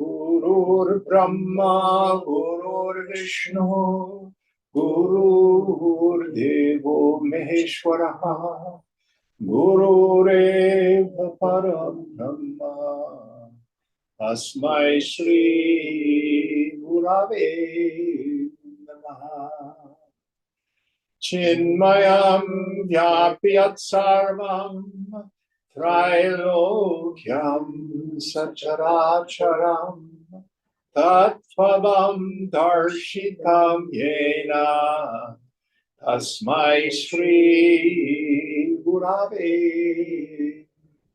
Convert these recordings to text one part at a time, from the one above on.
Gurur Brahma, Gurur Vishnu, Gurur Devo Maheshwara, Gurureva Param Brahma, Tasmai Shri Gurave Namaha. Chinmayam Vyapyat Sarvam Trilokyam Sacharacharam Tattvam Darshitam Yena Tasmai Shri Gurave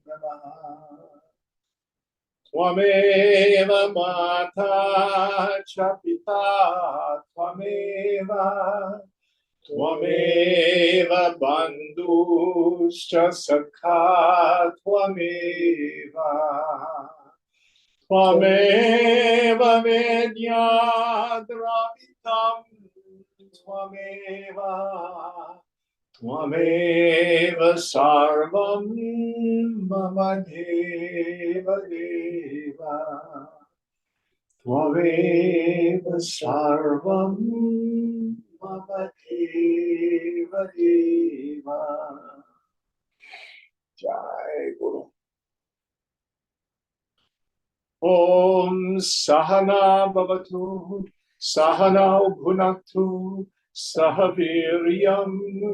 Namaha. Twameva Mata Chapita Twameva Twameva bandhuscha sakha Twameva Twameva vedyadravitam Twameva Twameva sarvam mama deva deva Twameva sarvam mama deva deva. Jai Guru. Om Sahana Bhavatu Sahana Bhunaktu Sahaviryam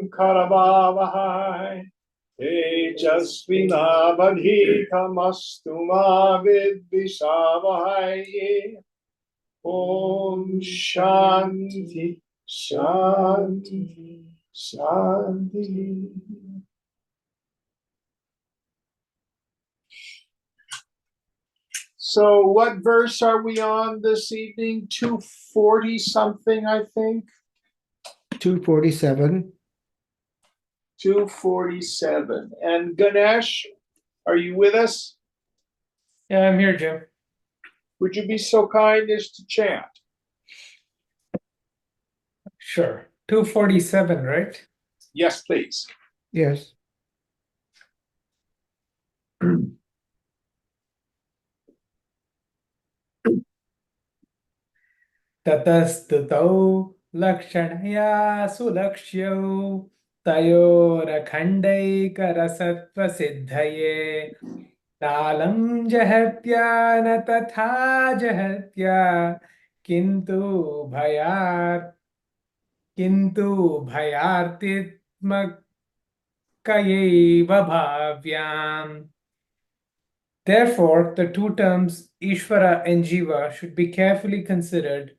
Karavavahai Tejasvinavadhitamastu ma vidvishavahai. Om Shanti Shanti Shanti. So what verse are we on this evening? 240 something, I think. 247. 247. And Ganesh, are you with us? Yeah, I'm here, Jim. Would you be so kind as to chant? Sure. 247, right? Yes, please. Yes. Tatastutau lakshanaya sulakshyo tayorakhandaikarasattva siddhaye talam jahatya na tatha jahatya kintu bhayartitmakayeva bhavyam. Therefore, the two terms Ishvara and Jiva should be carefully considered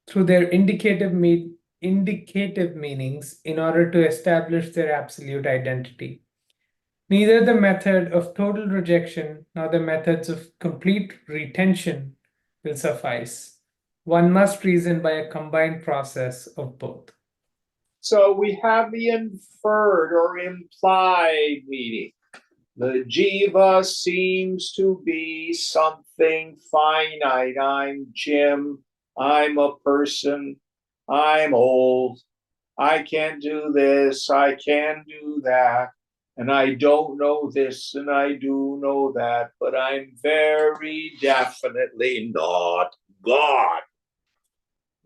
through their indicative meanings in order to establish their absolute identity. Neither the method of total rejection nor the methods of complete retention will suffice. One must reason by a combined process of both. So we have the inferred or implied meaning. The jiva seems to be something finite. I'm Jim. I'm a person. I'm old. I can't do this. I can do that. And I don't know this and I do know that. But I'm very definitely not God.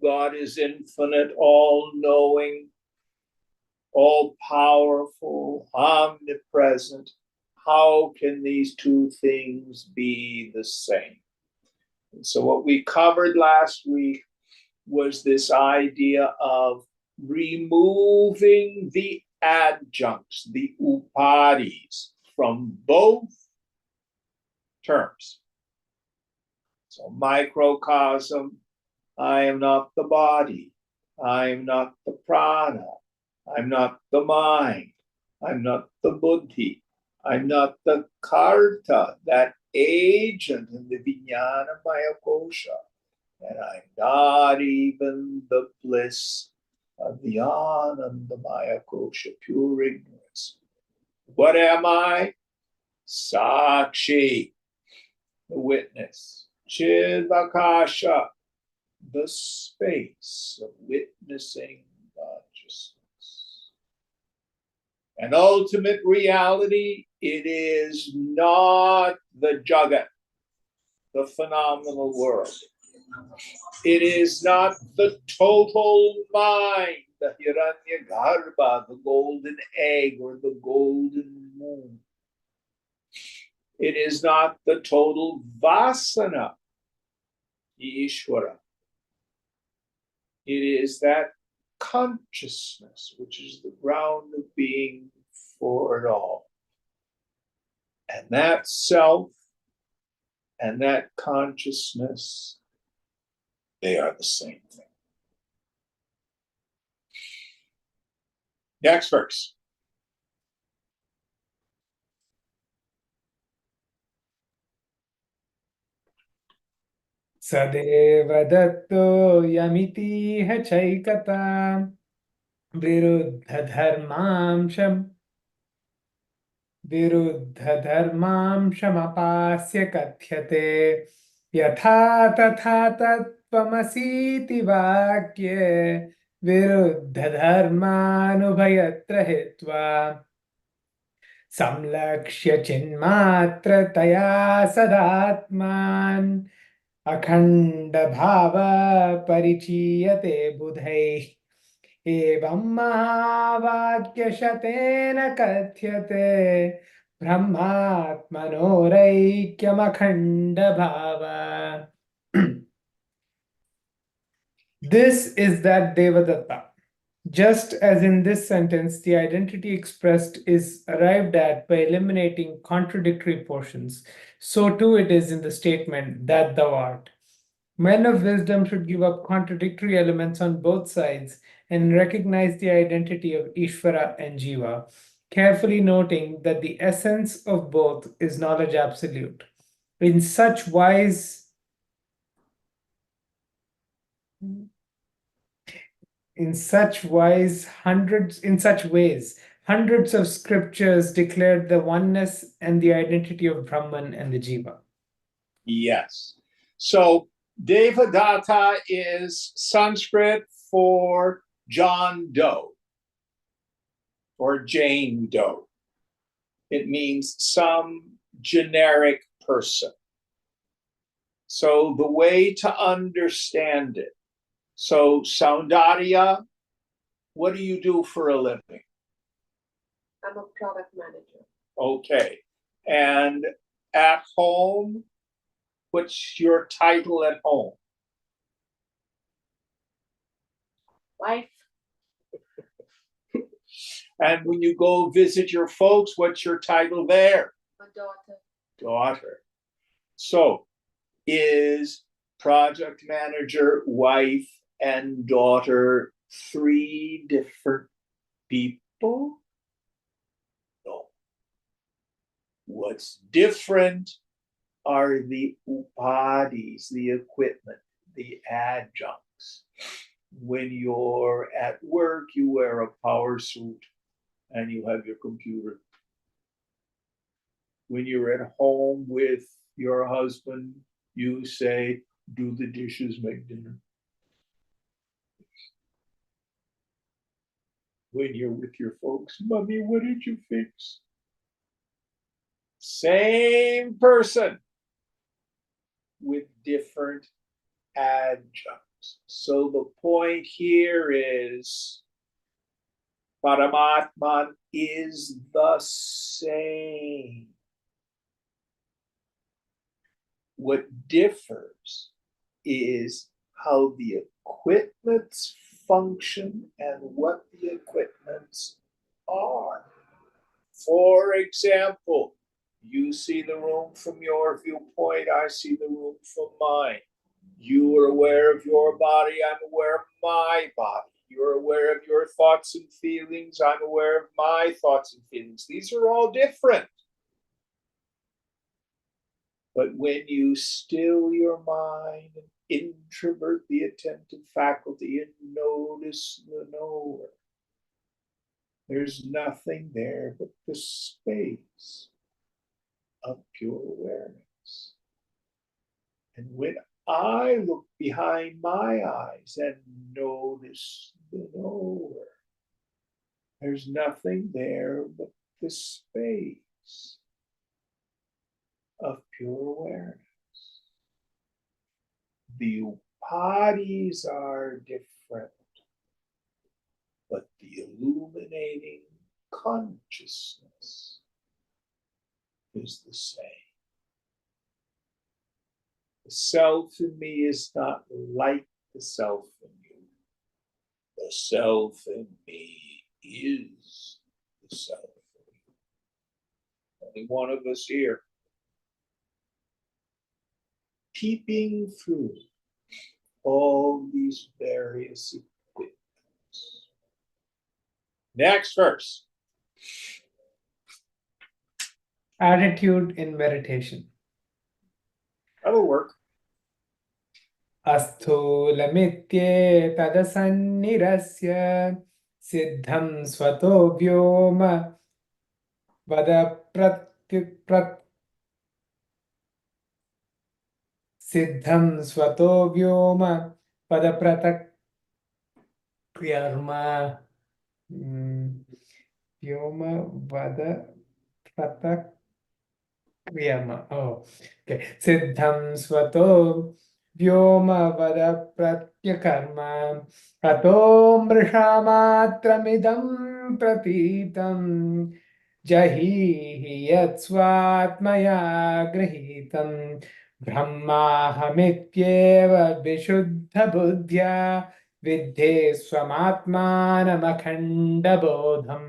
God is infinite, all-knowing, all-powerful, omnipresent. How can these two things be the same? And so what we covered last week was this idea of removing the adjuncts, the upadis, from both terms. So microcosm, I am not the body, I am not the prana, I'm not the mind, I'm not the buddhi, I'm not the karta, that agent in the Vijnanamaya kosha, and I'm not even the bliss of the Anandamaya kosha, pure ignorance. What am I? Sakshi, the witness. Chidvakasha, the space of witnessing consciousness. An ultimate reality, it is not the Jagat, the phenomenal world. It is not the total mind, the Hiranyagarbha, the golden egg or the golden moon. It is not the total vasana, Ishvara. It is that consciousness, which is the ground of being for it all. And that self and that consciousness, they are the same thing. Next verse. Sadeva datto yamiti chaikata viruddha dharmam shamapasya kathyate yatha tatha tattvamasiti vakye viruddha dharmanubhayatra hitva samlakshya chinmatrataya sadatman akhanda bhava parichiyate budhai evam mahavakya shatena kathyate brahmatmanoreikyam akhanda bhava. This is that Devadatta. Just as in this sentence, the identity expressed is arrived at by eliminating contradictory portions, so too it is in the statement that thou art. Men of wisdom should give up contradictory elements on both sides and recognize the identity of Ishvara and Jiva, carefully noting that the essence of both is knowledge absolute. In such ways, hundreds of scriptures declared the oneness and the identity of Brahman and the Jiva. Yes. So Devadatta is Sanskrit for John Doe or Jane Doe. It means some generic person. So the way to understand it. So Soundarya, what do you do for a living? I'm a product manager. Okay. And at home, what's your title at home? Wife. And when you go visit your folks, what's your title there? A daughter. Daughter. So is project manager, wife, and daughter three different people? No. What's different are the upadis, the equipment, the adjuncts. When you're at work, you wear a power suit and you have your computer. When you're at home with your husband, you say, do the dishes, make dinner. When you're with your folks, Mommy, what did you fix? Same person with different adjuncts. So the point here is Paramatman is the same. What differs is how the equipments function and what the equipments are. For example, you see the room from your viewpoint, I see the room from mine. You are aware of your body, I'm aware of my body. You're aware of your thoughts and feelings, I'm aware of my thoughts and feelings. These are all different. But when you still your mind and introvert the attentive faculty and notice the knower, there's nothing there but the space of pure awareness. And when I look behind my eyes and notice the knower, there's nothing there but the space of pure awareness. The upadhis are different, but the illuminating consciousness is the same. The self in me is not like the self in you. The self in me is the self in you. Only one of us here. Peeping through all these various equipments. Next verse. Attitude in meditation. That'll work. Asthulamityetadasannirasya siddham svato vyoma vada siddham svato vyoma vada pratakyarma vyoma vada pratakyarma. Oh, okay. Siddham svato vyoma vada pratyakarma ato mrishamatramidam pratitam jahi yatsvatmaya grihitam brahmahamityeva vishuddha buddhya vidhe swamatmanam bodham.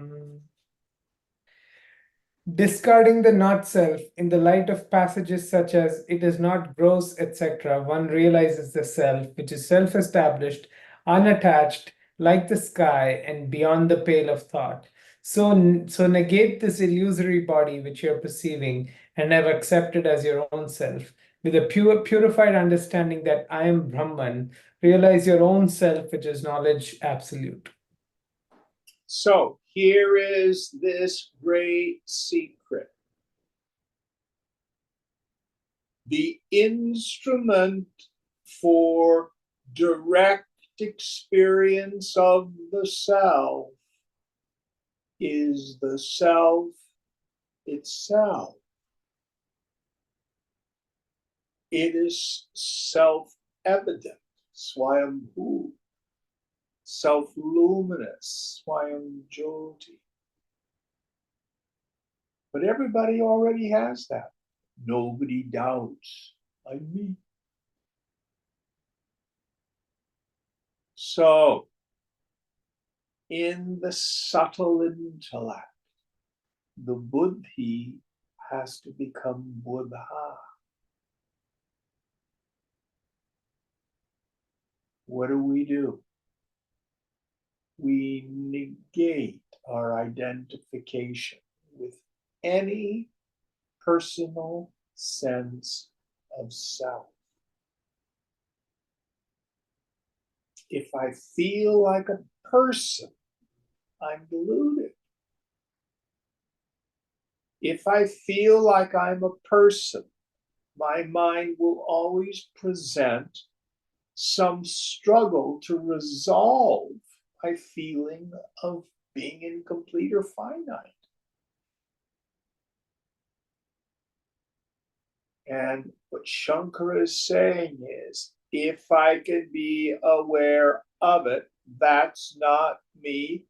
Discarding the not self in the light of passages such as it is not gross, etc., one realizes the self, which is self established, unattached, like the sky, and beyond the pale of thought. So negate this illusory body which you're perceiving and have accepted as your own self. With a purified understanding that I am Brahman, realize your own self, which is knowledge absolute. So here is this great secret. The instrument for direct experience of the self is the self itself. It is self-evident, Swayambhu, self-luminous, Swayam Jyoti. But everybody already has that. Nobody doubts. I mean. So, in the subtle intellect, the buddhi has to become buddha. What do? We negate our identification with any personal sense of self. If I feel like a person, I'm deluded. If I feel like I'm a person, my mind will always present some struggle to resolve my feeling of being incomplete or finite. And what Shankara is saying is, if I can be aware of it, that's not me,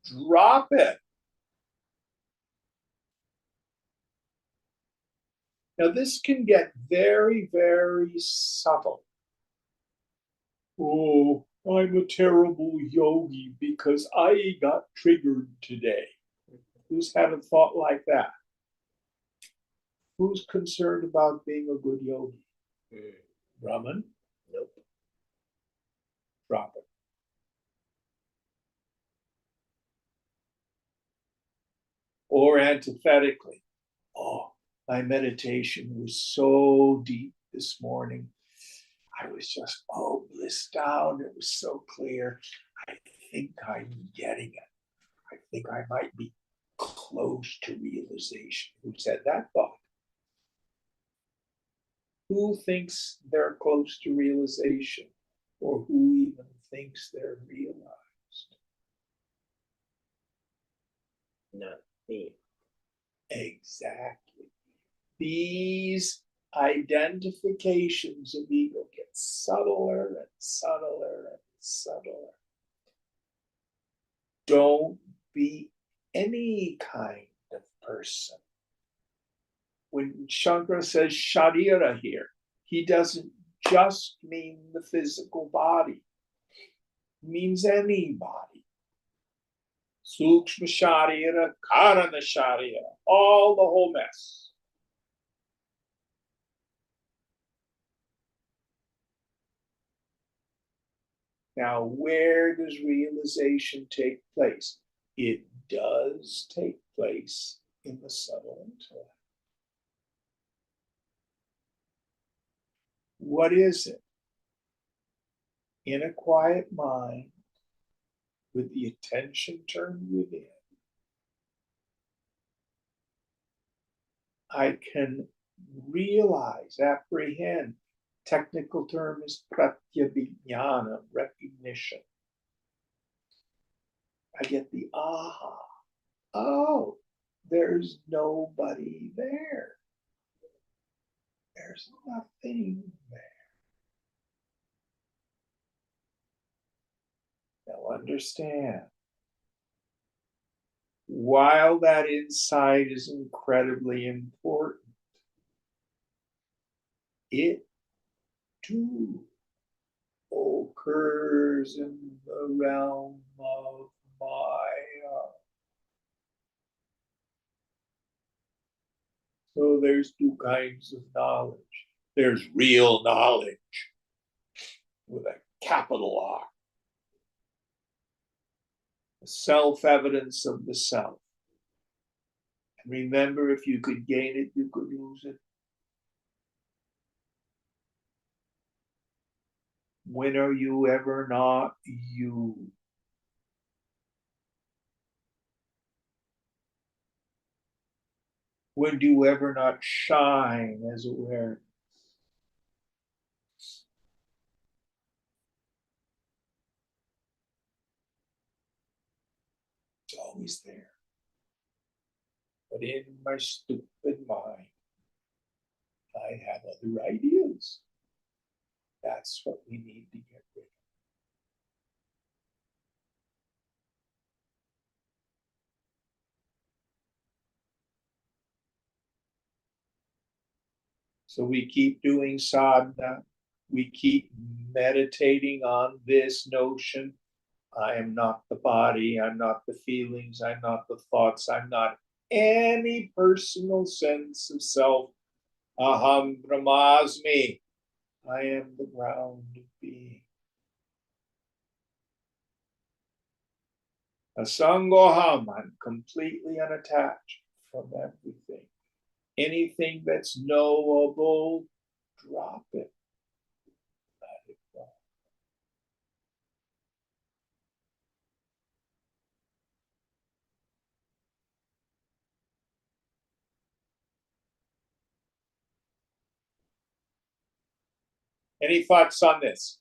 drop it. Now, this can get very, very subtle. Oh, I'm a terrible yogi because I got triggered today. Who's had a thought like that? Who's concerned about being a good yogi? Brahman? Nope. Drop it. Or antithetically, oh, My meditation was so deep this morning. I was just blissed out. It was so clear. I think I'm getting it. I think I might be close to realization. Who said that thought? Who thinks they're close to realization? Or who even thinks they're realized? Not me. Exactly. These identifications of ego get subtler and subtler and subtler. Don't be any kind of person. When Shankara says Sharira here, he doesn't just mean the physical body. He means anybody. Sukshma Sharira, Karana Sharira, all the whole mess. Now, where does realization take place? It does take place in the subtle intellect. What is it? In a quiet mind, with the attention turned within, I can realize, apprehend. Technical term is pratyabhignana, recognition. I get the aha. Oh, there's nobody there. There's nothing there. Now understand, while that insight is incredibly important, it too occurs in the realm of Maya. So there's two kinds of knowledge. There's real knowledge with a capital R. The self-evidence of the self. And remember, if you could gain it, you could lose it. When are you ever not you? When do you ever not shine as awareness? It's always there. But in my stupid mind, I have other ideas. That's what we need to get rid of. So we keep doing sadhana. We keep meditating on this notion. I am not the body. I'm not the feelings. I'm not the thoughts. I'm not any personal sense of self. Aham brahmasmi. I am the ground of being. Asangoham. I'm completely unattached from everything. Anything that's knowable, drop it. Let it go. Any thoughts on this?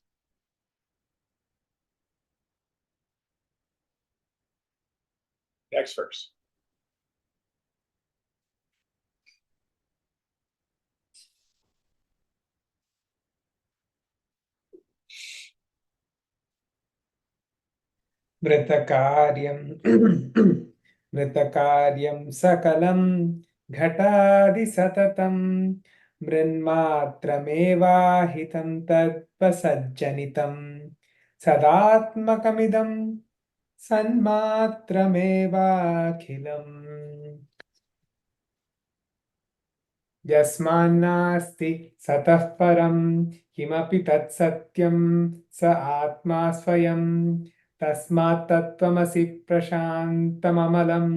Next verse. मृतकार्यं मृतकार्यं सकलं घटादिसततं मृन्मात्रमेवाहितं तत्त्वसज्जनितं सदात्मकमिदं सन्मात्रमेवाखिलम् यस्मान्नास्ति सतः परं किमपि तत्सत्यं स आत्मा स्वयं तस्मात् तत्त्वमसि प्रशान्तममलं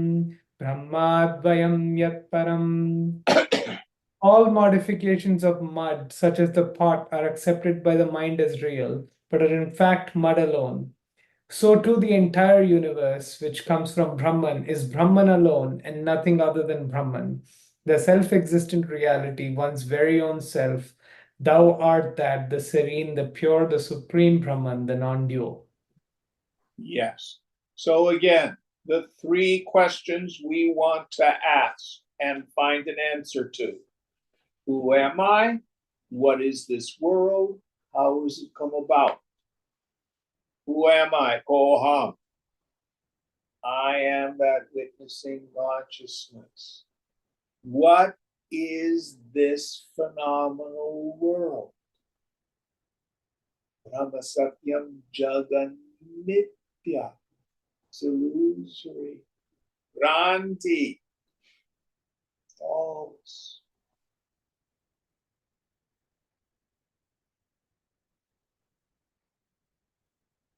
ब्रह्माद्वयं यत्परम् All modifications of mud, such as the pot, are accepted by the mind as real, but are in fact mud alone. So too the entire universe, which comes from Brahman, is Brahman alone and nothing other than Brahman, the self-existent reality, one's very own self. Thou art that, the serene, the pure, the supreme Brahman, the non-dual. Yes. So again, the three questions we want to ask and find an answer to. Who am I? What is this world? How has it come about? Who am I? Koham. I am that witnessing consciousness. What is this phenomenal world? Brahma Satyam Jagan Nitya. It's illusory. Granti. False.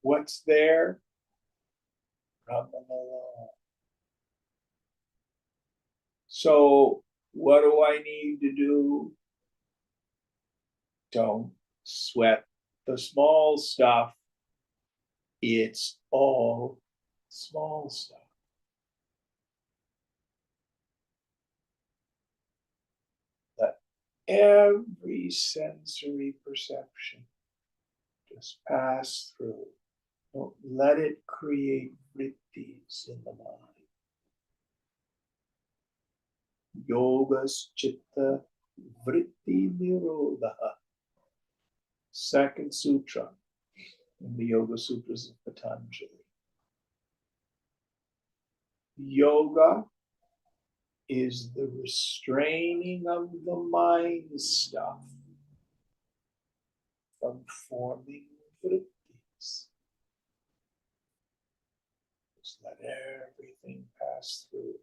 What's there? Brahman alone. So, what do I need to do? Don't sweat the small stuff. It's all small stuff. Let every sensory perception just pass through. Don't let it create vrittis in the mind. Yogas chitta vritti nirodha. Second sutra in the Yoga Sutras of Patanjali. Yoga is the restraining of the mind stuff from forming vrittis. Just let everything pass through.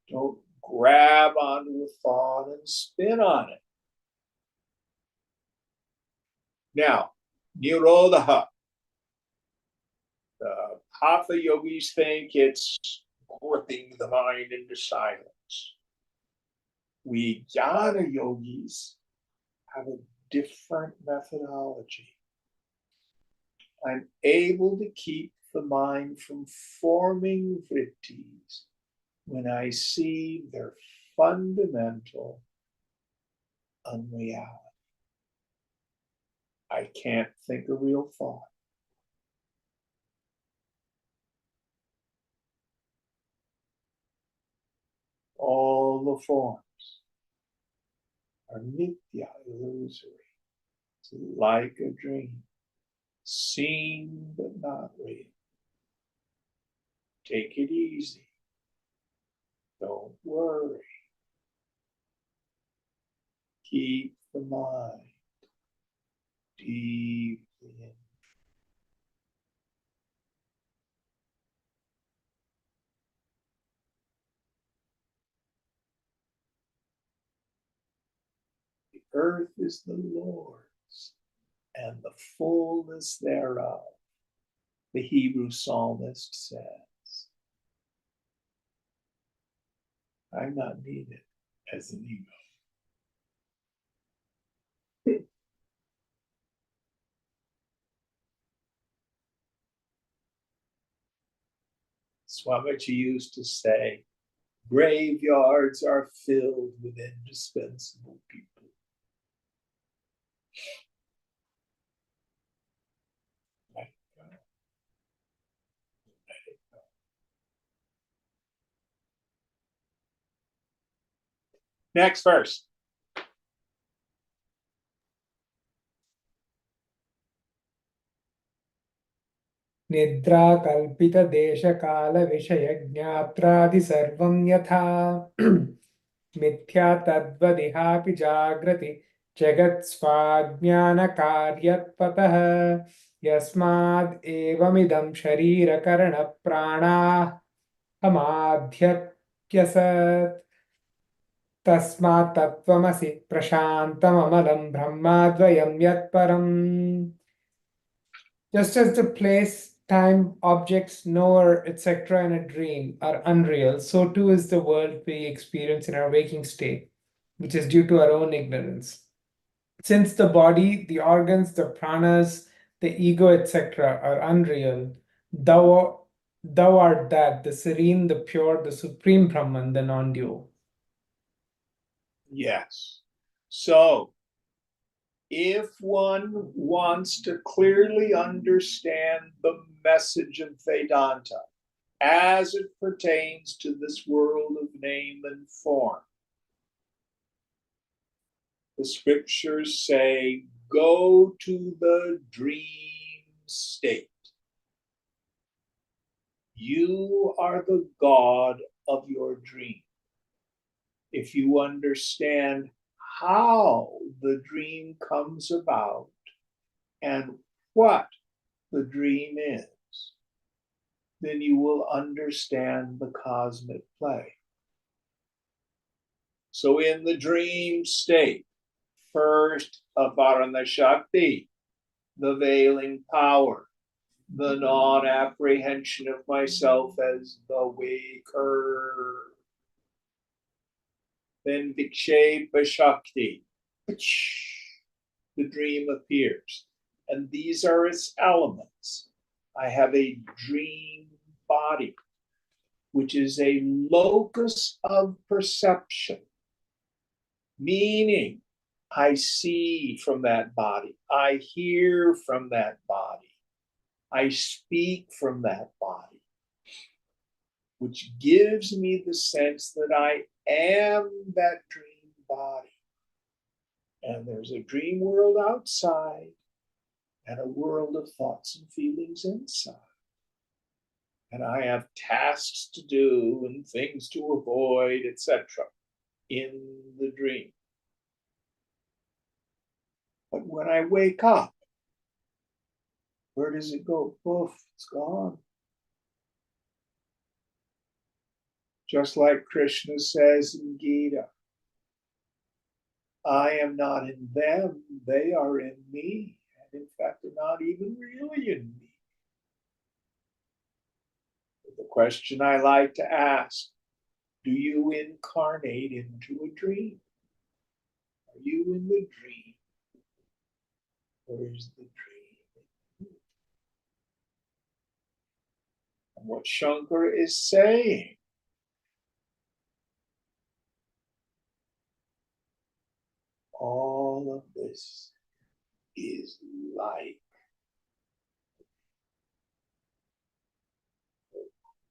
Don't grab onto a thought and spin on it. Now, Nirodha. Hatha yogis think it's gripping the mind into silence. We jnana yogis have a different methodology. I'm able to keep the mind from forming vrittis when I see their fundamental unreality. I can't think a real thought. All the forms are nitya, illusory. It's like a dream, seen but not real. Take it easy. Don't worry. Keep the mind deeply in. The earth is the Lord's and the fullness thereof, the Hebrew psalmist says. I'm not needed as an ego. Swamiji used to say, graveyards are filled with indispensable people. Let it go. Let it go. Next verse. Nidra kalpita desha kala vishaya jnatraadi sarvam yatha mithya tadvadihapi jagrati jagat svajnana karyatpatah yasmad evamidam sharira karana prana hamadhyakyasat tasmat tattvamasi prashantamamalam brahmadvayam yatparam. Just as the place, time, objects, knower, etc., in a dream are unreal, so too is the world we experience in our waking state. which is due to our own ignorance. Since the body, the organs, the pranas, the ego, etc., are unreal, thou art that, the serene, the pure, the supreme Brahman, the non-dual. Yes. So, if one wants to clearly understand the message of Vedanta as it pertains to this world of name and form, the scriptures say, go to the dream state. You are the God of your dream. If you understand how the dream comes about and what the dream is, then you will understand the cosmic play. So in the dream state, first Aparana Shakti, the veiling power, the non-apprehension of myself as the waker. Then Vikshepa Shakti, the dream appears. And these are its elements. I have a dream body, which is a locus of perception, meaning I see from that body, I hear from that body, I speak from that body, which gives me the sense that I am that dream body. And there's a dream world outside and a world of thoughts and feelings inside. And I have tasks to do and things to avoid, etc., in the dream. But when I wake up, where does it go? Poof, it's gone. Just like Krishna says in Gita, I am not in them, they are in me. And in fact, they're not even really in me. The question I like to ask, do you incarnate into a dream? Are you in the dream? Or is the dream? And what Shankara is saying, all of this is like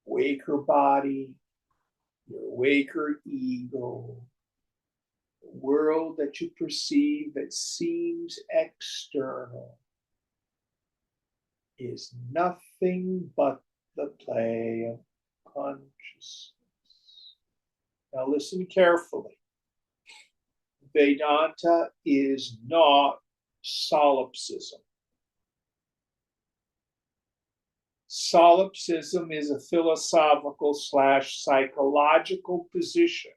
waker body, your waker ego, the world that you perceive that seems external is nothing but the play of consciousness. Now listen carefully. Vedanta is not solipsism. Solipsism is a philosophical / psychological position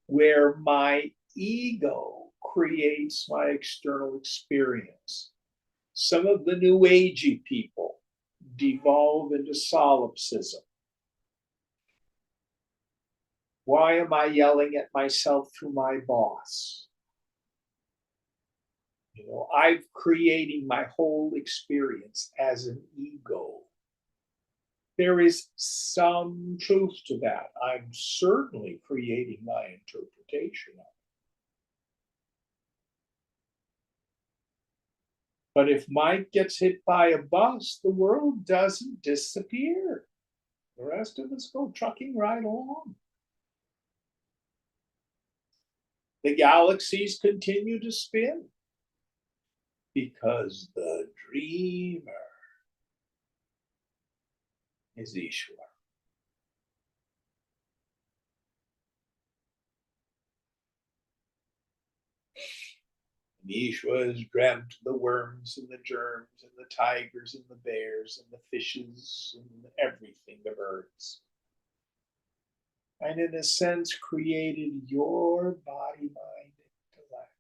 where my ego creates my external experience. Some of the New Agey people devolve into solipsism. Why am I yelling at myself through my boss? I'm creating my whole experience as an ego. There is some truth to that. I'm certainly creating my interpretation of it. But if Mike gets hit by a bus, the world doesn't disappear. The rest of us go trucking right along. The galaxies continue to spin because the dreamer is Ishwar. And Ishwar has dreamt the worms and the germs and the tigers and the bears and the fishes and everything, the birds. And in a sense created your body, mind, intellect.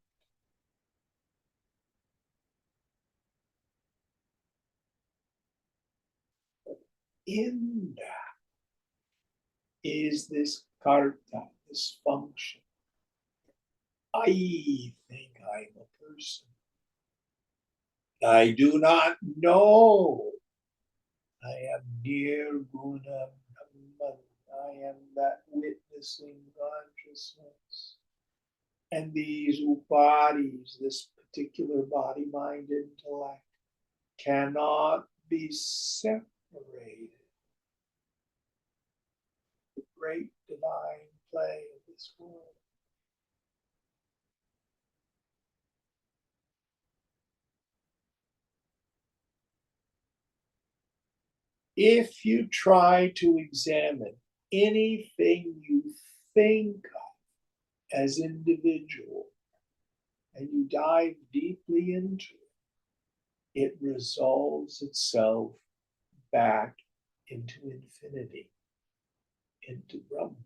But in that is this karta, this function, I think I'm a person. I do not know. I am Nirguna Brahman. I am that witnessing consciousness. And these upadis, this particular body, mind, intellect, cannot be separated. The great divine play of this world. If you try to examine anything you think of as individual and you dive deeply into it, it resolves itself back into infinity, into Brahman.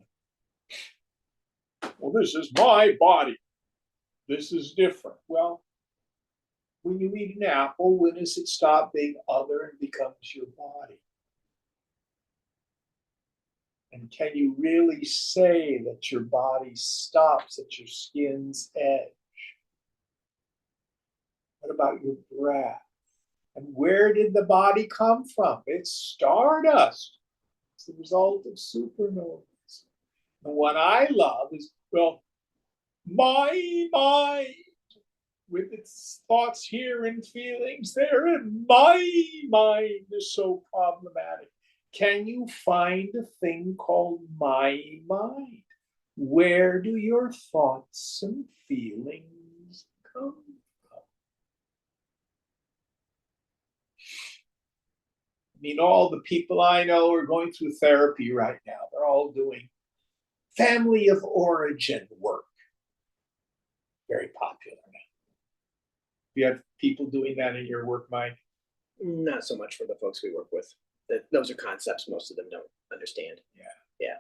Well, this is my body. This is different. Well, when you eat an apple, when does it stop being other and becomes your body? And can you really say that your body stops at your skin's edge? What about your breath? And where did the body come from? It's stardust. It's the result of supernovas. And what I love is, well, my mind, with its thoughts here and feelings there, and my mind is so problematic. Can you find a thing called my mind? Where do your thoughts and feelings come from? I mean, all the people I know are going through therapy right now. They're all doing family of origin work. Very popular now. You have people doing that in your work, Mike? Not so much for the folks we work with. Those are concepts most of them don't understand. Yeah.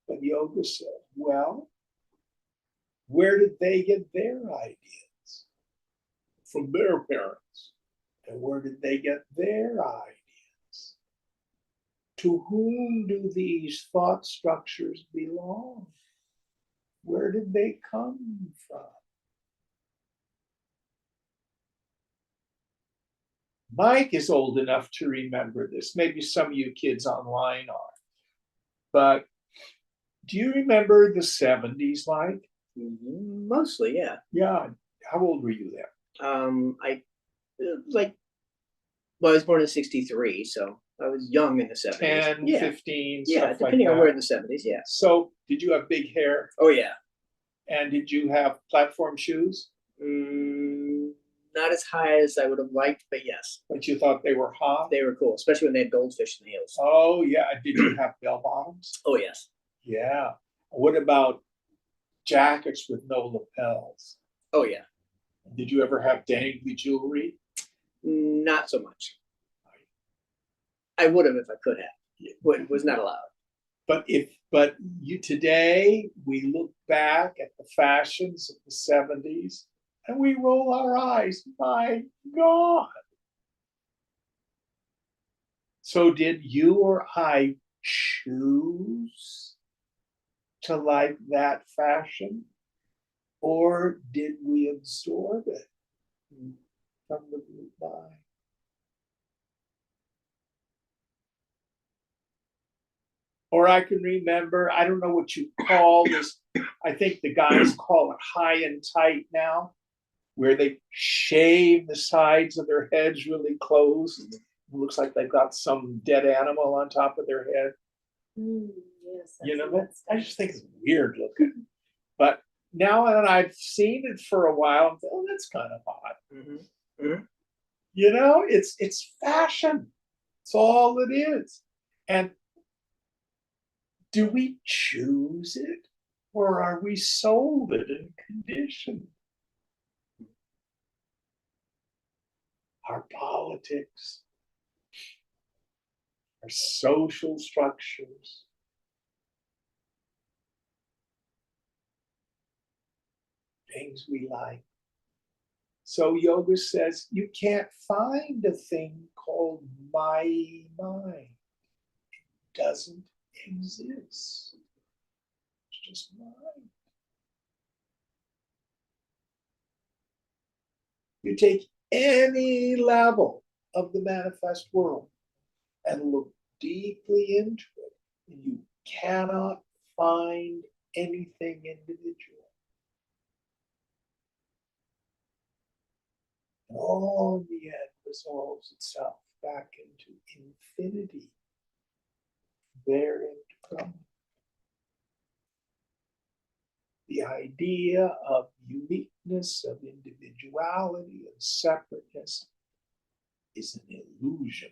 But yoga said, well, where did they get their ideas? From their parents. And where did they get their ideas? To whom do these thought structures belong? Where did they come from? Mike is old enough to remember this. Maybe some of you kids online are. But do you remember the 70s, Mike? Mostly, yeah. Yeah. How old were you then? I like. Well, I was born in '63, so I was young in the '70s. 10, yeah. 15, Yeah, stuff depending like on where in that. the '70s, yeah. So did you have big hair? Oh yeah. And did you have platform shoes? Not as high as I would have liked, but yes. But you thought they were hot? They were cool, especially when they had goldfish in the heels. Oh, yeah. Did you have bell bottoms? Oh yes. Yeah. What about jackets with no lapels? Oh yeah. Did you ever have dangly jewelry? Not so much. I would have if I could have. It was not allowed. But you today, we look back at the fashions of the 70s and we roll our eyes. My God. So did you or I choose to like that fashion? Or did we absorb it from the blue mind? Or I can remember, I don't know what you call this. I think the guys call it high and tight now, where they shave the sides of their heads really close. It looks like they've got some dead animal on top of their head. Yes, You know, I just think it's weird looking. But now that I've seen it for a while, I'm thinking, oh, that's kind of hot. You know, it's fashion. It's all it is. And do we choose it, or are we sold it and conditioned? Our politics, our social structures, things we like. So yoga says you can't find a thing called my mind. It doesn't exist. It's just mind. You take any level of the manifest world and look deeply into it, and you cannot find anything individual. And all in the end resolves itself back into infinity, therein to come. The idea of uniqueness, of individuality, of separateness is an illusion.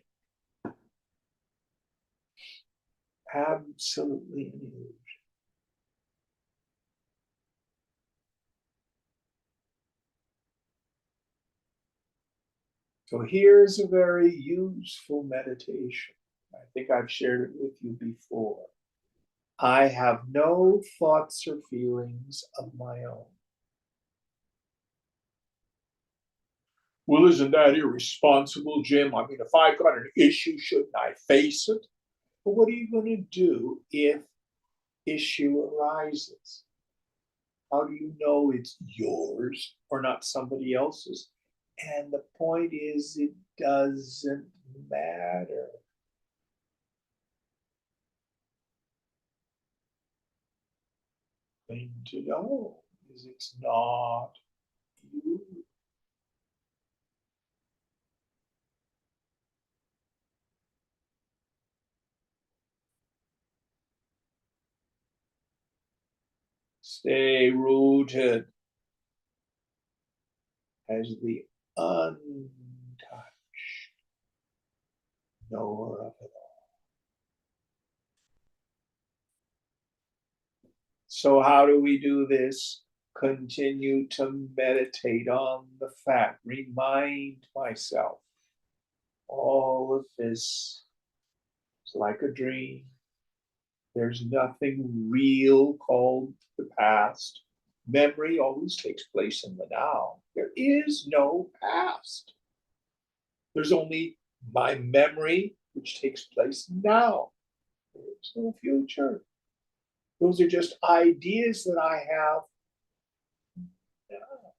Absolutely an illusion. So here's a very useful meditation. I think I've shared it with you before. I have no thoughts or feelings of my own. Well, isn't that irresponsible, Jim? I mean, if I've got an issue, shouldn't I face it? But what are you going to do if issue arises? How do you know it's yours or not somebody else's? And the point is, it doesn't matter. Thing to know is it's not you. Stay rooted as the untouched knower of it all. So how do we do this? Continue to meditate on the fact, remind myself, all of this is like a dream. There's nothing real called the past. Memory always takes place in the now. There is no past. There's only my memory, which takes place now. There's no future. Those are just ideas that I have now.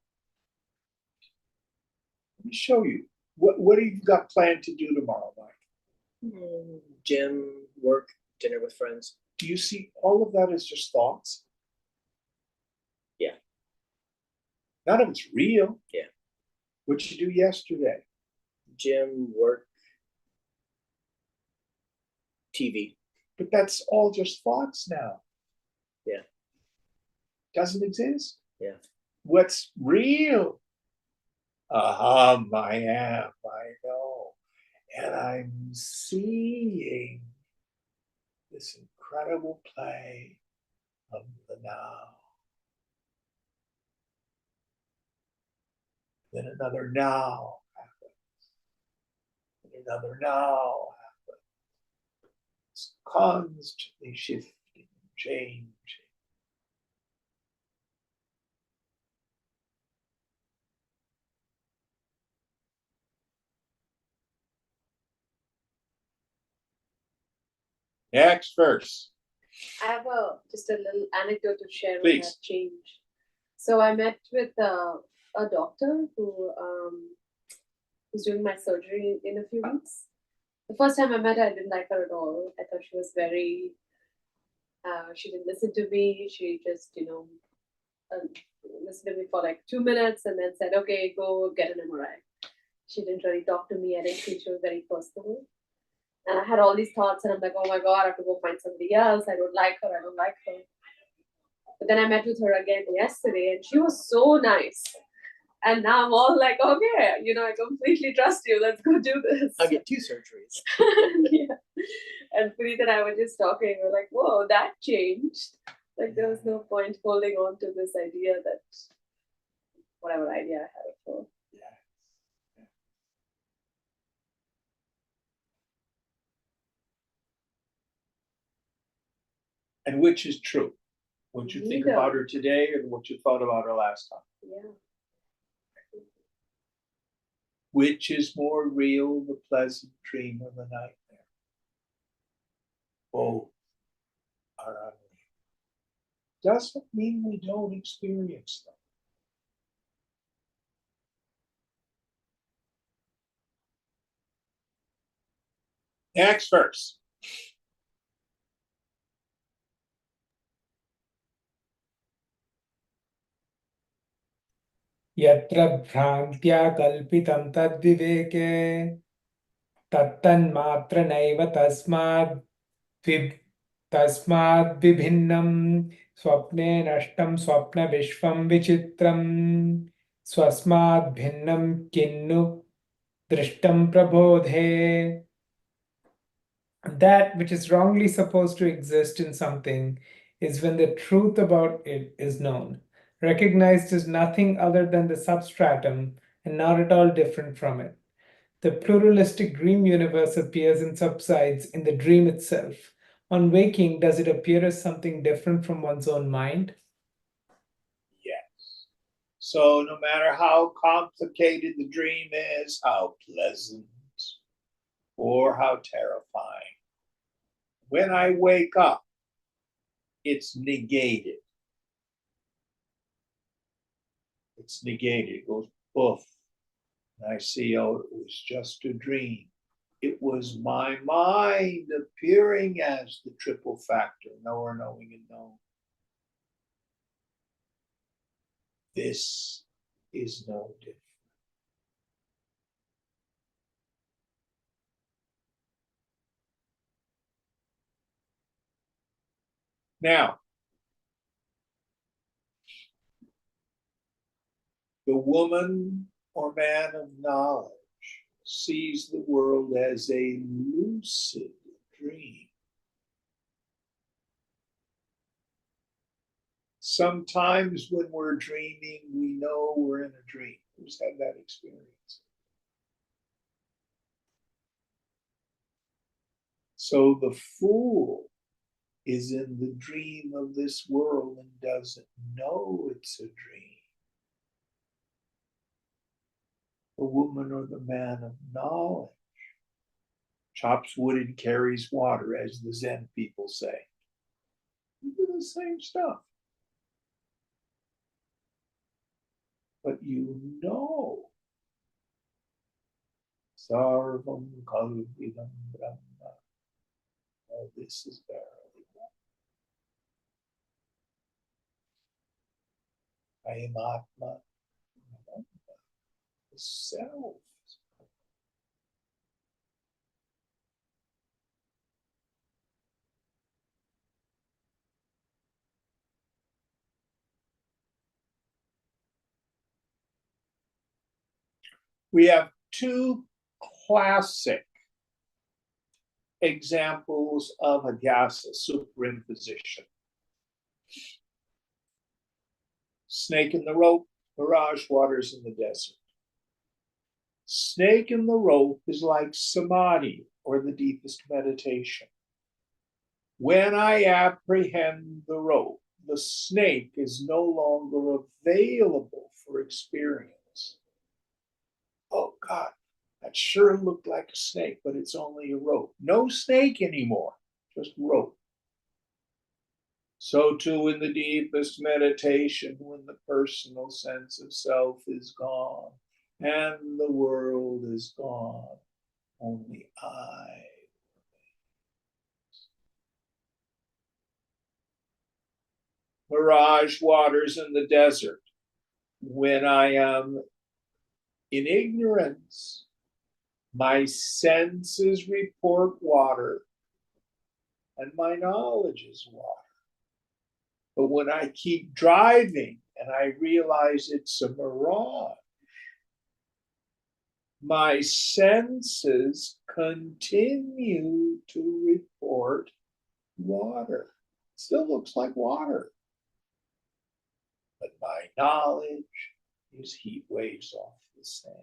Let me show you. What have you got planned to do tomorrow, Mike? Gym, work, dinner with friends. Do you see all of that as just thoughts? Yeah. None of it's real. Yeah. What'd you do yesterday? Gym, work, TV. But that's all just thoughts now. Yeah. Doesn't exist. Yeah. What's real? I am, I know. And I'm seeing this incredible play of the now. Then another now happens. And another now happens. It's constantly shifting, changing. Next verse. I have just a little anecdote to share with Please. that change. So I met with a doctor who was doing my surgery in a few weeks. The first time I met her, I didn't like her at all. I thought she was very, she didn't listen to me. She just, listened to me for like 2 minutes and then said, okay, go get an MRI. She didn't really talk to me. I didn't feel she was very personable. And I had all these thoughts, and I'm like, oh my God, I have to go find somebody else. I don't like her. I don't like her. But then I met with her again yesterday, and she was so nice. And now I'm all like, okay, I completely trust you. Let's go do this. I'll get 2 surgeries. Yeah. And Puneet and I were just talking. We're like, whoa, that changed. Like, there was no point holding on to this idea that whatever idea I had before. And which is true? What you think Neither. about her today and what you thought about her last time? Yeah. Which is more real, the pleasant dream or the nightmare? Both are unreal. Doesn't mean we don't experience them. Next verse. यत्र भ्रान्त्या कल्पितं तद्विवेके तत्तन्मात्र नैव तस्माद् विभिन्नं स्वप्ने नष्टं स्वप्नविश्वं विचित्रम् स्वस्माद् भिन्नं किन्नु दृष्टं प्रबोधे. That which is wrongly supposed to exist in something is when the truth about it is known, recognized as nothing other than the substratum and not at all different from it. The pluralistic dream universe appears and subsides in the dream itself. On waking, does it appear as something different from one's own mind? Yes. So no matter how complicated the dream is, how pleasant or how terrifying, when I wake up, it's negated. It's negated. It goes poof. And I see, oh, it was just a dream. It was my mind appearing as the triple factor, knower, knowing, and known. This is no different. Now, the woman or man of knowledge sees the world as a lucid dream. Sometimes when we're dreaming, we know we're in a dream. Who's had that experience? So the fool is in the dream of this world and doesn't know it's a dream. The woman or the man of knowledge chops wood and carries water, as the Zen people say. You do the same stuff. But you know, Sarvam Kalvidam Brahma. Oh, this is verily one. I am Atma, the self. We have two classic examples of adhyasa, superimposition. Snake in the rope, mirage waters in the desert. Snake in the rope is like samadhi, or the deepest meditation. When I apprehend the rope, the snake is no longer available for experience. Oh God, that sure looked like a snake, but it's only a rope. No snake anymore, just rope. So too in the deepest meditation, when the personal sense of self is gone and the world is gone, only I. Mirage waters in the desert. When I am in ignorance, my senses report water and my knowledge is water. But when I keep driving and I realize it's a mirage, my senses continue to report water. Still looks like water. But my knowledge is heat waves off the sand.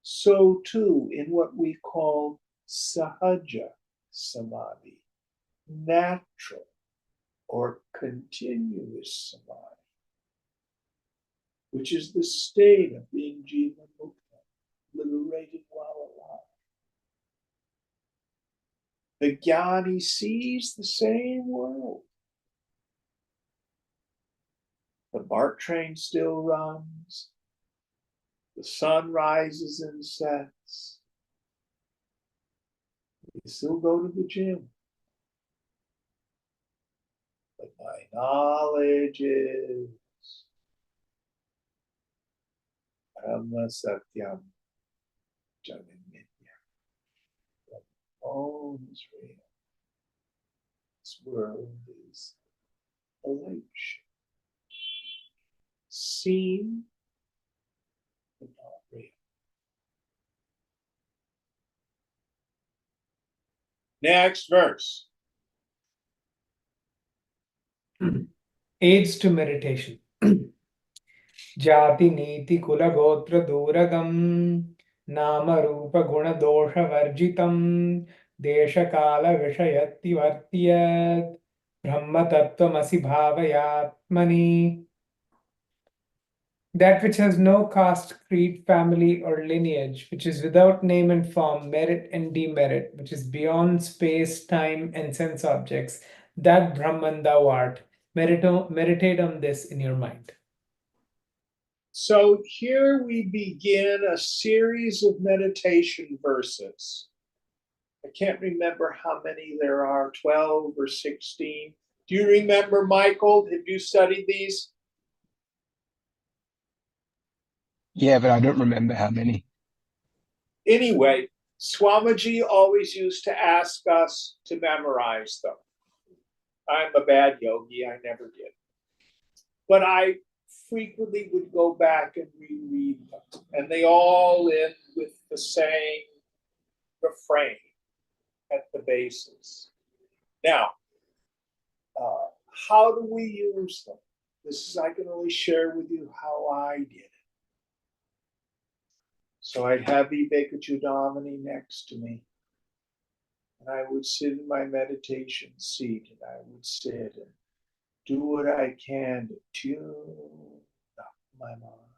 So too in what we call sahaja samadhi, natural or continuous samadhi, which is the state of being jiva mukta, liberated while alive. The jnani sees the same world. The BART train still runs. The sun rises and sets. I still go to the gym. But my knowledge is Brahma Satyam Jaganmitya. All is real. This world is illusion. Seen, but not real. Next verse. Aids to meditation. Jati niti kula gotra duragam nama rupa guna dosha varjitam desha kala vishayati vartiyat brahma tattvamasi bhavayatmani. That which has no caste, creed, family, or lineage, which is without name and form, merit and demerit, which is beyond space, time, and sense objects, that Brahman thou art. Meditate on this in your mind. So here we begin a series of meditation verses. I can't remember how many there are, 12 or 16. Do you remember, Michael? Have you studied these? Yeah, but I don't remember how many. Anyway, Swamiji always used to ask us to memorize them. I'm a bad yogi, I never did. But I frequently would go back and reread them. And they all end with the same refrain at the basis. Now, how do we use them? I can only share with you how I did it. So I'd have Vivekachudamani next to me. And I would sit in my meditation seat and I would sit and do what I can to tune up my mind.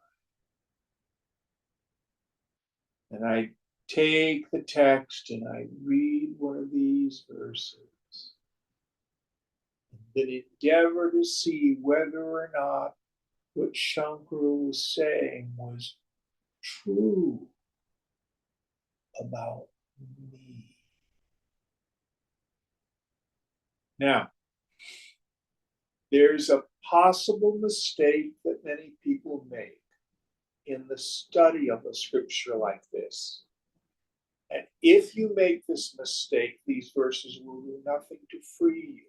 And I take the text and I read one of these verses. And then endeavor to see whether or not what Shankara was saying was true about me. Now, there's a possible mistake that many people make in the study of a scripture like this. And if you make this mistake, these verses will do nothing to free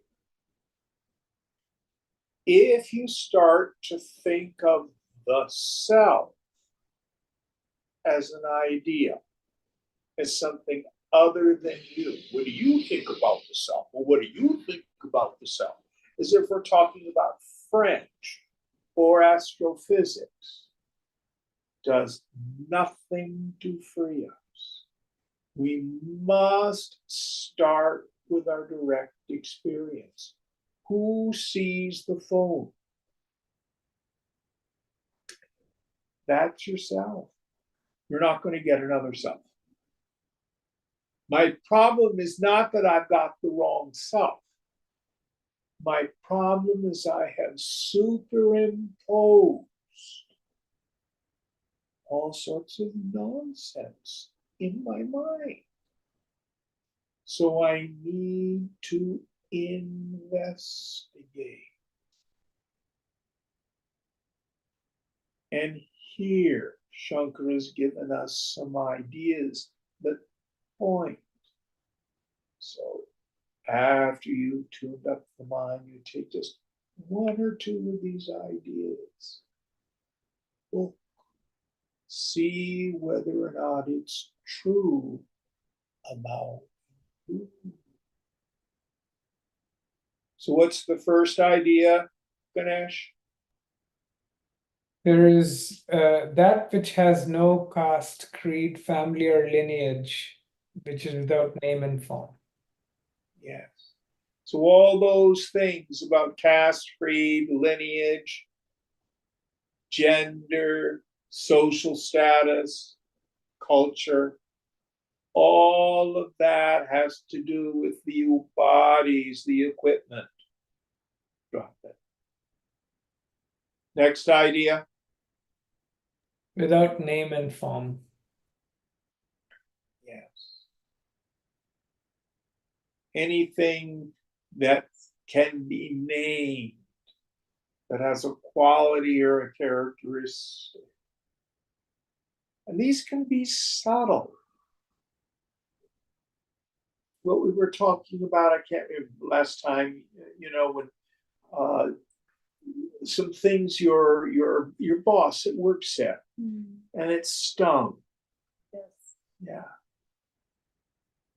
you. If you start to think of the self as an idea, as something other than you, what do you think about the self? Well, what do you think about the self? As if we're talking about French or astrophysics, does nothing to free us. We must start with our direct experience. Who sees the phone? That's yourself. You're not going to get another self. My problem is not that I've got the wrong self. My problem is I have superimposed all sorts of nonsense in my mind. So I need to investigate. And here, Shankara has given us some ideas that point. So after you tuned up the mind, you take just one or two of these ideas. Look, see whether or not it's true about you. So what's the first idea, Ganesh? There is that which has no caste, creed, family, or lineage, which is without name and form. Yes. So all those things about caste, creed, lineage, gender, social status, culture, all of that has to do with the bodies, the equipment. Drop it. Next idea. Without name and form. Yes. anything that can be named, that has a quality or a characteristic. And these can be subtle. What we were talking about, I can't remember last time, when some things your boss at work said, and it stung. Yes. Yeah.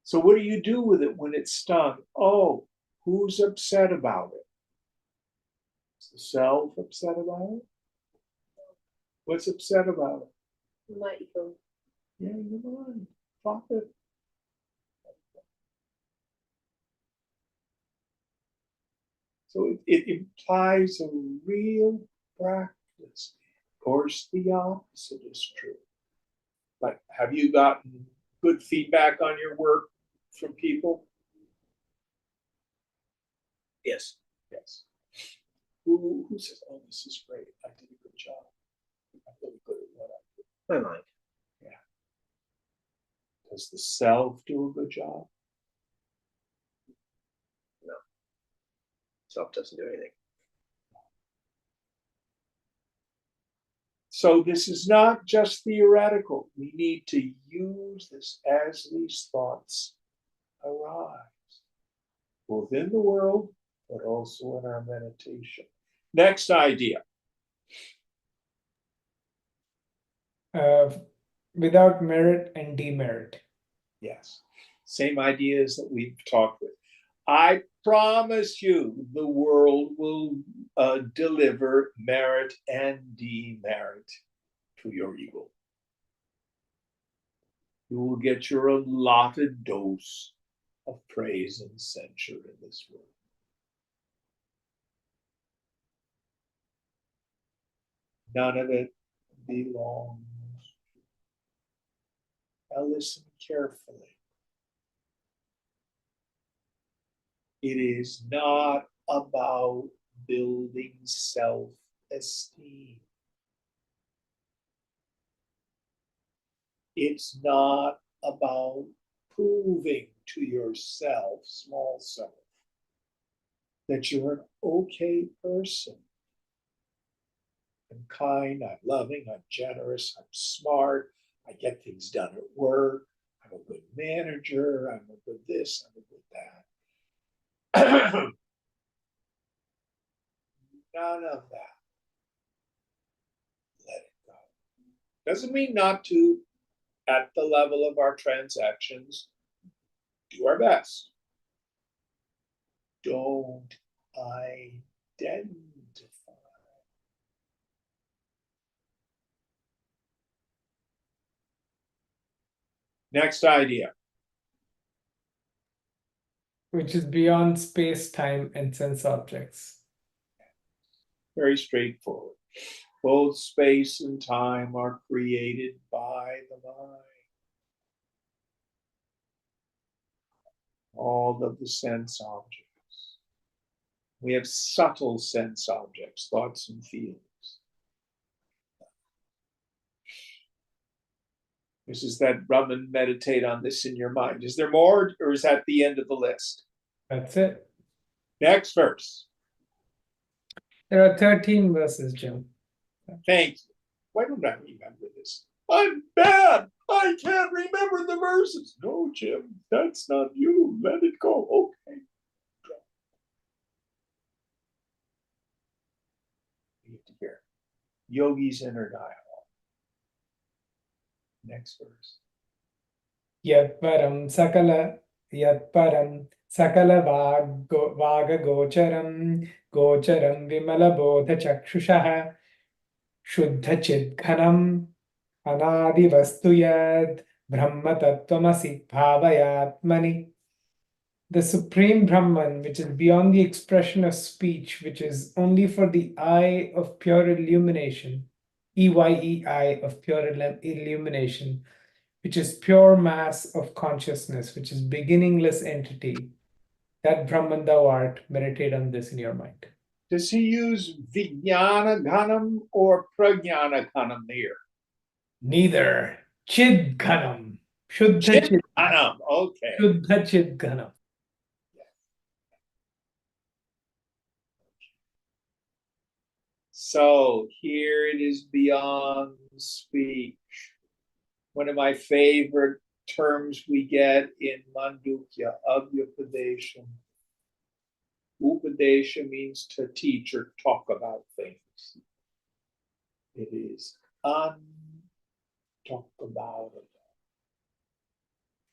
So what do you do with it when it's stung? Oh, who's upset about it? Is the self upset about it? What's upset about it? My ego. Yeah, you're right. Drop it. So it implies a real practice. Of course, the opposite is true. But have you gotten good feedback on your work from people? Yes. Yes. Who says, "Oh, this is great. I did a good job. I'm really good at what I do." My mind. Does the self do a good job? Self doesn't do anything. So this is not just theoretical. We need to use this as these thoughts arise, both in the world, but also in our meditation. Next idea. Without merit and demerit. Yes. Same ideas that we've talked with. I promise you the world will deliver merit and demerit to your ego. You will get your allotted dose of praise and censure in this world. None of it belongs. Now listen carefully. It is not about building self-esteem. It's not about proving to yourself, small self, that you're an okay person. I'm kind, I'm loving, I'm generous, I'm smart, I get things done at work, I'm a good manager, I'm a good this, I'm a good that. None of that. Let it go. Doesn't mean not to, at the level of our transactions, do our best. Don't identify. Next idea. Which is beyond space, time, and sense objects. Very straightforward. Both space and time are created by the mind. All of the sense objects. We have subtle sense objects, thoughts and feelings. This is that Brahman, meditate on this in your mind. Is there more, or is that the end of the list? That's it. Next verse. There are 13 verses, Jim. Thank you. Why don't I remember this? I'm bad. I can't remember the verses. No, Jim, that's not you. Let it go. Okay. You have to hear Yogi's inner dialogue. Next verse. Yatparam sakala vaga gocharam vimala bodha chakshushaha shuddha chidghanam anadi vastu yad brahma tattvamasi bhavayatmani. The supreme Brahman, which is beyond the expression of speech, which is only for the eye of pure illumination, EYEI of pure illumination, which is pure mass of consciousness, which is beginningless entity. That Brahman thou art, meditate on this in your mind. Does he use Vijnana Ghanam or Prajnana Ghanam here? Neither. Chidghanam. Shuddha Chidghanam. Ghanam, okay. Shuddha Chidghanam. So here it is beyond speech. One of my favorite terms we get in Mandukya, Abhyapadesha. Upadesha means to teach or talk about things. It is untalk about it.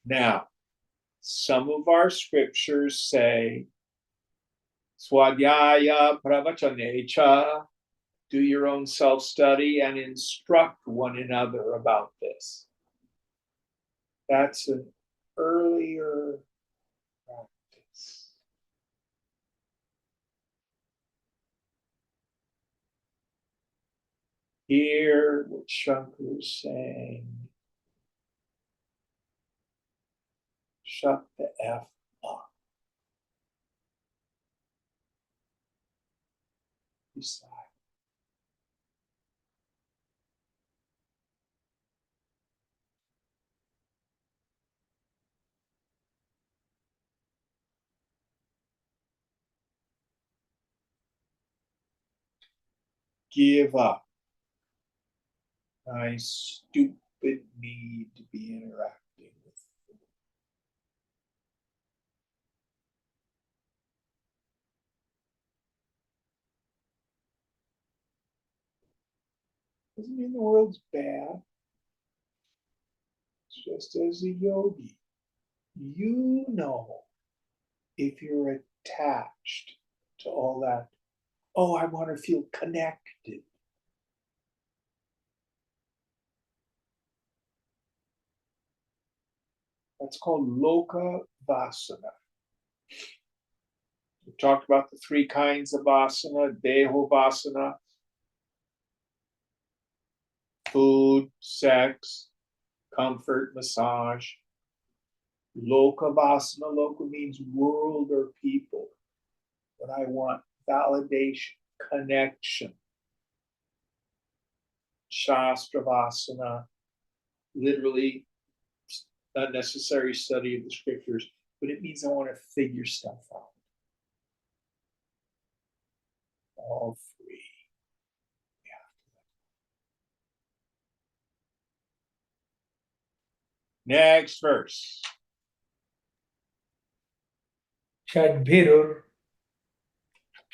Now, some of our scriptures say, Swadhyaya Pravachanecha, do your own self-study and instruct one another about this. That's an earlier practice. Hear what Shankar is saying. Shut the F up. Be silent. Give up. My stupid need to be interacting with you. Doesn't mean the world's bad. It's just as a yogi, you know if you're attached to all that. Oh, I want to feel connected. That's called loka vasana. We talked about the three kinds of vasana: deho vasana, food, sex, comfort, massage. Loka vasana, loka means world or people. But I want validation, connection. Shastra vasana, literally unnecessary study of the scriptures, but it means I want to figure stuff out. All three. Yeah. Next verse. Shadbhirur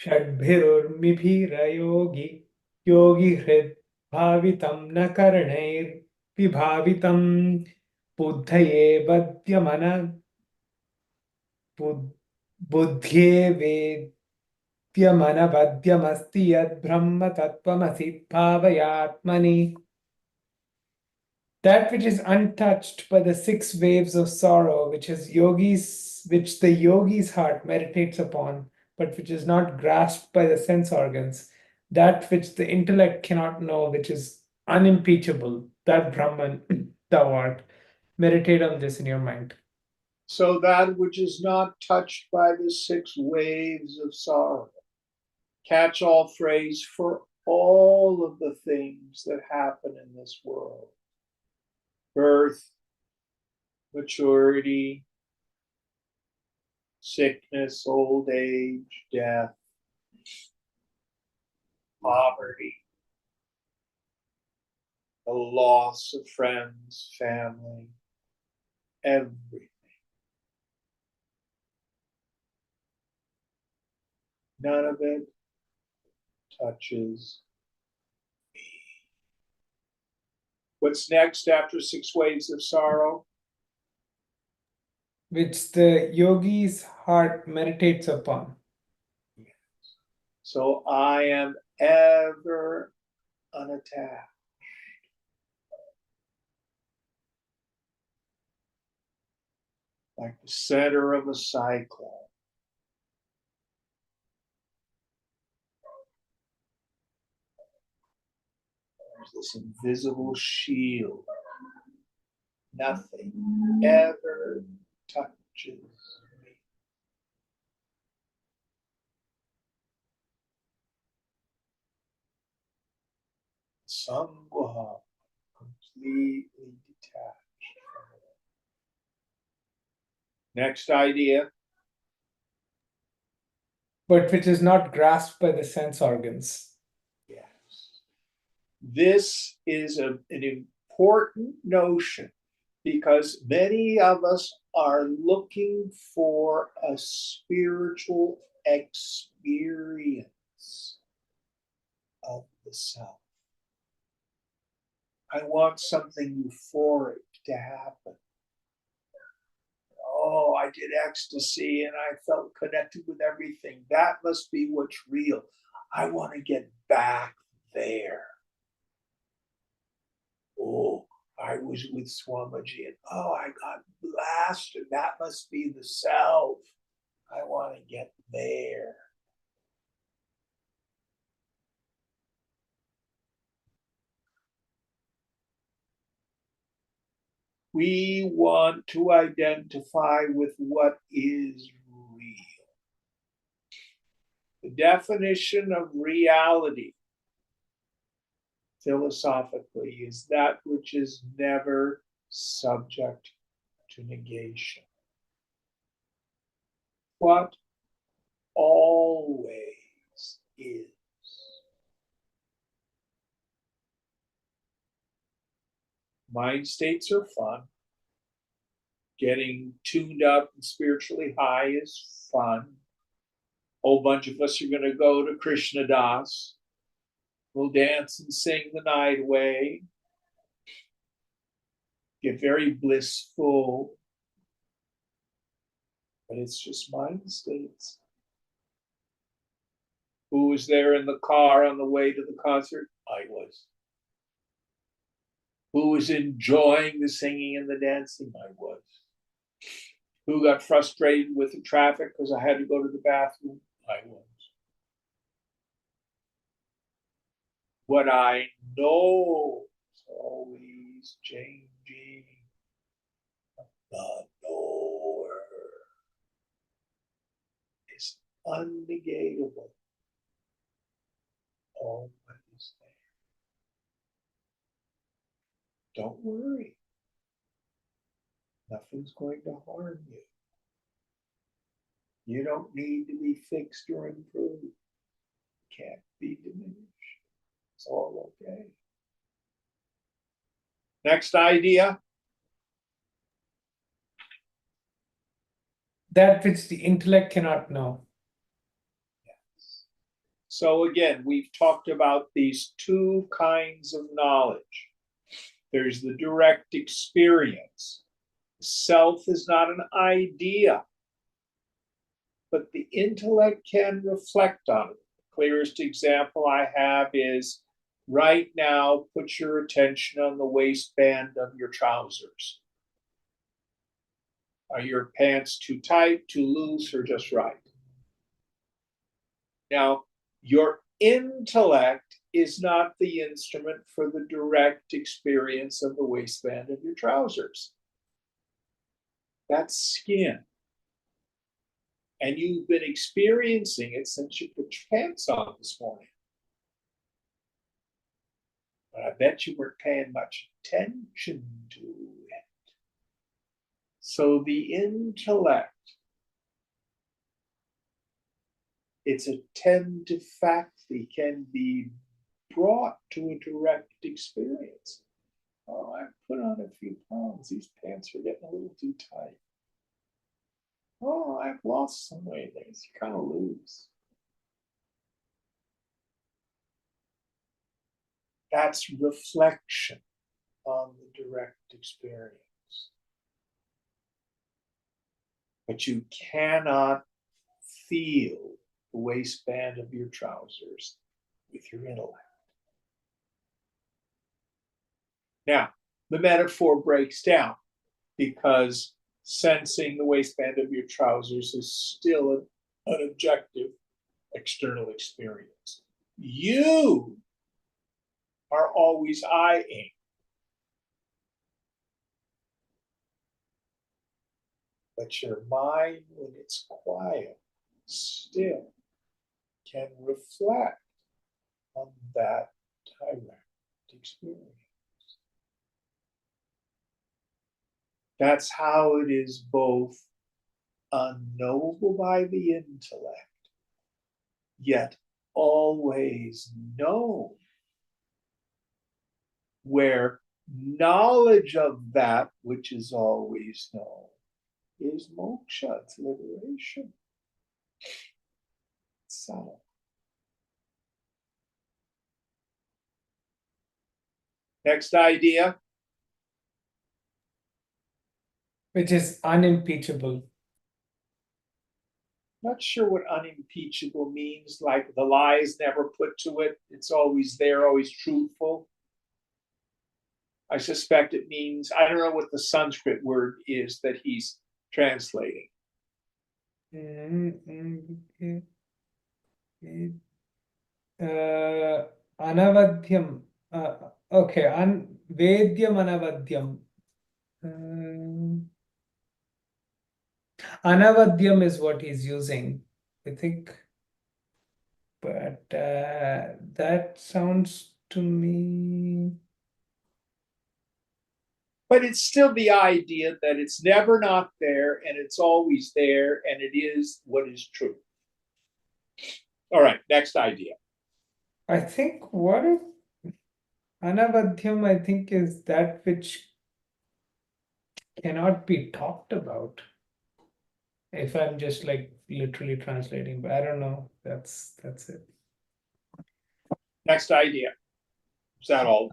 Shadbhirurmibhirayogi Yogi Hrid Bhavitam Nakaranair Vibhavitam Buddhaye Vadyamana Buddhye Vedyamana Vadyamasti Yad Brahma Tattvamasi Bhavayatmani. That which is untouched by the six waves of sorrow, which the yogi's heart meditates upon, but which is not grasped by the sense organs, that which the intellect cannot know, which is unimpeachable, that Brahman thou art. Meditate on this in your mind. So that which is not touched by the six waves of sorrow. Catch-all phrase for all of the things that happen in this world. Birth, maturity, sickness, old age, death, poverty, the loss of friends, family, everything. None of it touches me. What's next after six waves of sorrow? Which the yogi's heart meditates upon. So I am ever unattached. Like the center of a cyclone. There's this invisible shield. Nothing ever touches me. Sangha, completely detached from it. Next idea. But which is not grasped by the sense organs. Yeah. This is an important notion because many of us are looking for a spiritual experience of the self. I want something euphoric to happen. Oh, I did ecstasy and I felt connected with everything. That must be what's real. I want to get back there. Oh, I was with Swamiji and oh, I got blasted. That must be the self. I want to get there. We want to identify with what is real. The definition of reality philosophically is that which is never subject to negation. What always is. Mind states are fun. Getting tuned up and spiritually high is fun. A whole bunch of us are going to go to Krishna Das. We'll dance and sing the night away. Get very blissful. But it's just mind states. Who was there in the car on the way to the concert? I was. Who was enjoying the singing and the dancing? I was. Who got frustrated with the traffic because I had to go to the bathroom? I was. What I know is always changing. The knower is unnegatable. Always there. Don't worry. Nothing's going to harm you. You don't need to be fixed or improved. Can't be diminished. It's all okay. Next idea. That which the intellect cannot know. Yes. So again, we've talked about these two kinds of knowledge. There's the direct experience. Self is not an idea, but the intellect can reflect on it. The clearest example I have is right now, put your attention on the waistband of your trousers. Are your pants too tight, too loose, or just right? Now, your intellect is not the instrument for the direct experience of the waistband of your trousers. That's skin. And you've been experiencing it since you put your pants on this morning. But I bet you weren't paying much attention to it. So the intellect, its attentive faculty can be brought to a direct experience. Oh, I put on a few pounds. These pants are getting a little too tight. Oh, I've lost some weight. It's kind of loose. That's reflection on the direct experience. But you cannot feel the waistband of your trousers with your intellect. Now, the metaphor breaks down because sensing the waistband of your trousers is still an objective external experience. You are always eyeing. But your mind, when it's quiet, still can reflect on that direct experience. That's how it is both unknowable by the intellect, yet always known where knowledge of that which is always known is moksha, it's liberation. So, next idea. Which is unimpeachable. Not sure what unimpeachable means, like the lie is never put to it. It's always there, always truthful. I suspect it means, I don't know what the Sanskrit word is that he's translating. Anavadhyam. Okay, Vedyam Anavadyam. Anavadyam is what he's using, I think. But that sounds to me. But it's still the idea that it's never not there and it's always there and it is what is true. All right, next idea. I think what if Anavadhyam, I think, is that which cannot be talked about. If I'm just like literally translating, but I don't know. That's it. Next idea. Is that all?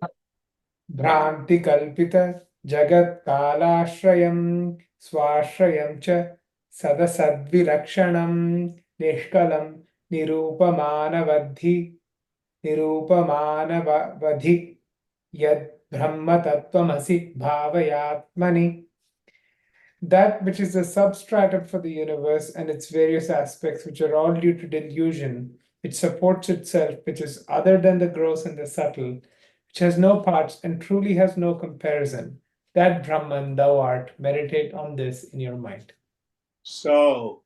Bhranti kalpita jagat kalashrayam swashrayam cha sadasadvilakshanam nishkalam nirupamanavadhi yad brahma tattvamasi bhavayatmani. That which is the substratum for the universe and its various aspects, which are all due to delusion, which supports itself, which is other than the gross and the subtle, which has no parts and truly has no comparison. That Brahman thou art. Meditate on this in your mind. So,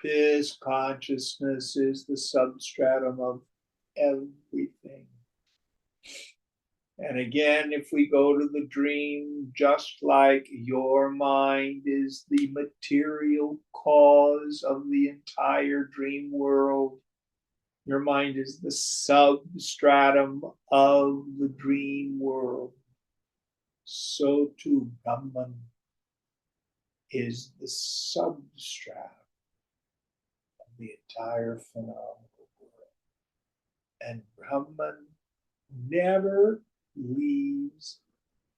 this consciousness is the substratum of everything. And again, if we go to the dream, just like your mind is the material cause of the entire dream world, your mind is the substratum of the dream world. So too, Brahman is the substratum of the entire phenomenal world. And Brahman never leaves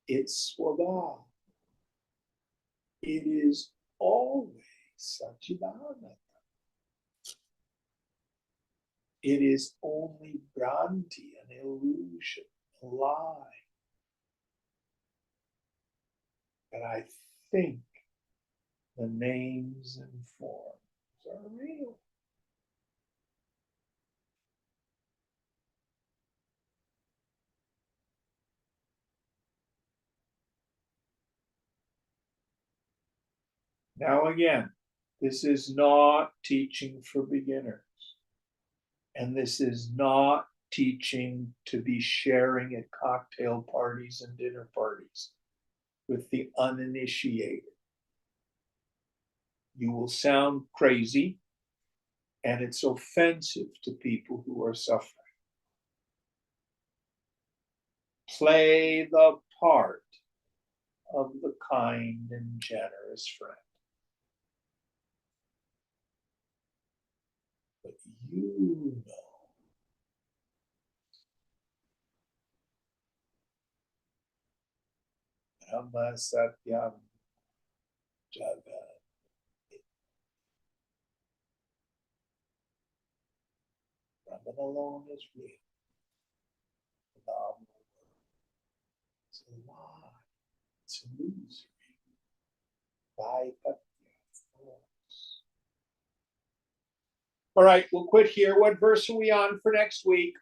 its swabha. It is always Satchidananda. It is only Bhranti, an illusion, a lie. But I think the names and forms are real. Now again, this is not teaching for beginners. And this is not teaching to be sharing at cocktail parties and dinner parties with the uninitiated. You will sound crazy, and it's offensive to people who are suffering. Play the part of the kind and generous friend. But you know Brahma Satyam Jagat. Brahman alone is real. Phenomenal. It's a lie. It's illusory. All right, we'll quit here. What verse are we on for next week?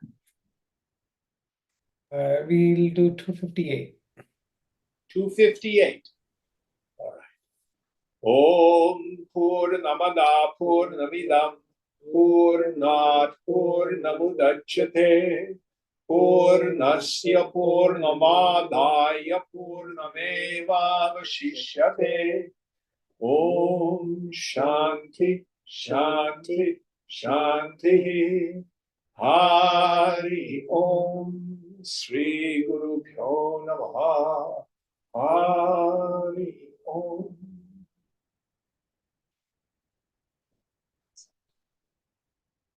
We'll do 258. 258. All right. Om Purnamada Purnamidam Purnat Purnamudachyate Purnasya Purnamadaya Purnameva Vashishyate. Om Shanti Shanti Shanti. Hari Om Sri Guru Pyo Namaha. Namaha.